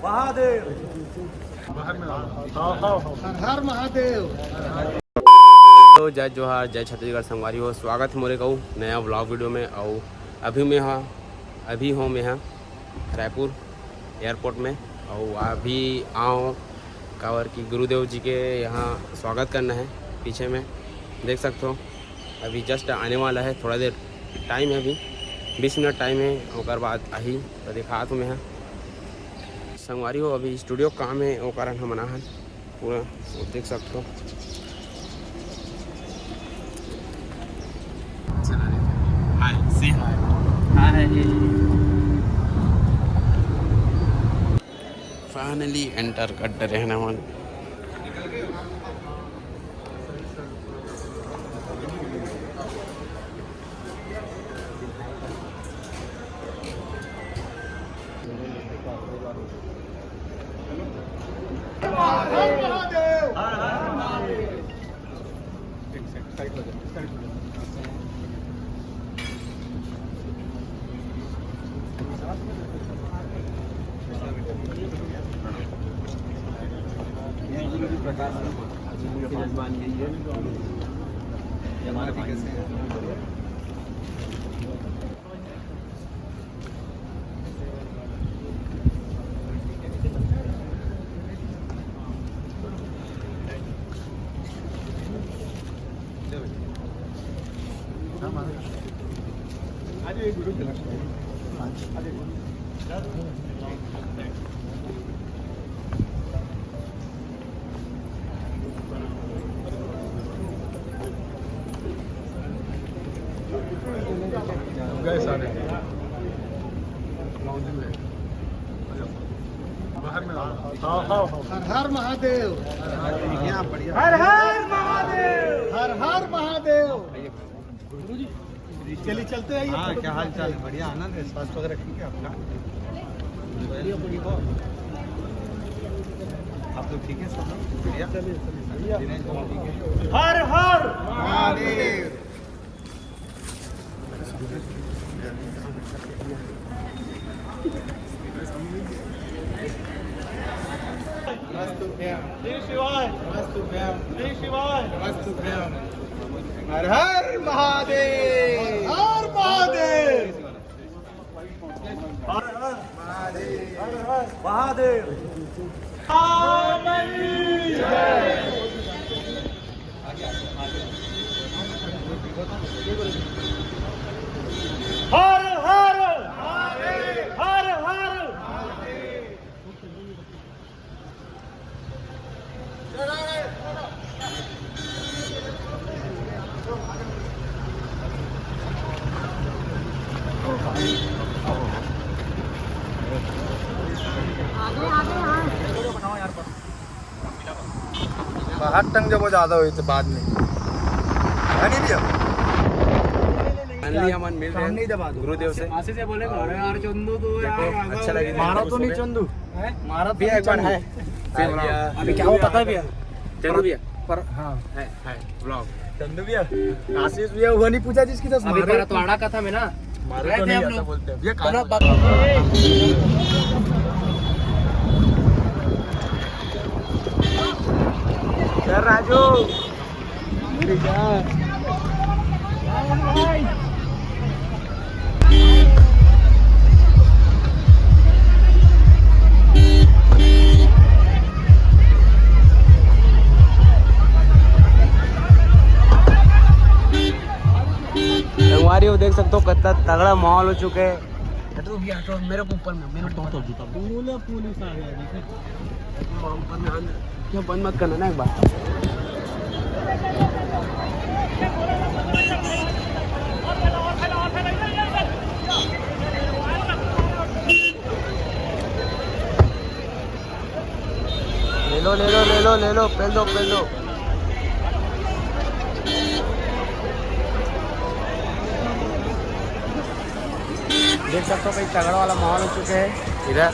महादेव। हर हर महादेव। तो जय जोहार, जय छत्तीसगढ़ संगवारी हो। स्वागत है मोरे कहूँ नया व्लॉग वीडियो में। और अभी हूँ मैं यहाँ रायपुर एयरपोर्ट में। और अभी आओ कावर की गुरुदेव जी के यहाँ स्वागत करना है। पीछे में देख सकते हो, अभी जस्ट आने वाला है। थोड़ा देर टाइम है, अभी 20 मिनट टाइम है। और बाद आई तो दिखा तो मैं संगवारी हो। अभी स्टूडियो काम है, वो कारण हम मना है पूरा देख सकते हो। हाय सी हाय। फाइनली एंटर करते रहना मन। हर हर महादेव। हर हर महादेव। हर हर महादेव। चलिए चलते हैं। हाँ, क्या हाल चाल है? बढ़िया, आनंद है। स्वास्थ्य वगैरह ठीक है आपका? आप लोग ठीक है? सब बढ़िया। हर हर महादेव। हर हर महादेव। हर महादेव। हर हर महादेव। हर हर महादेव। हर हर महादेव। हर हर बाहर टंग जब ज्यादा हुई तो बाद में नहीं भैया हम मिल रहे हैं गुरुदेव से। से बोले यार चंदू तो यार अच्छा लगे। मारा तो नहीं चंदू, मारा भी एक बार है। अभी क्या हुआ पता है भैया? चंदू भैया पर हाँ है व्लॉग। चंदू भैया, आशीष भैया हुआ नहीं पूछा जिसकी तो अभी परतवाड़ा का था मैं ना, मारे तो नहीं आता बोलते हैं भैया। राजू संगवारी हो देख सकते हो कितना तगड़ा माहौल हो चुके है। मेरे को ऊपर में मेरे को पुलिस आ गया। क्या बंद मत करना ना एक बार। ले लो पहल दो। देख सकते हो भाई तगड़ा वाला माहौल हो चुके हैं इधर।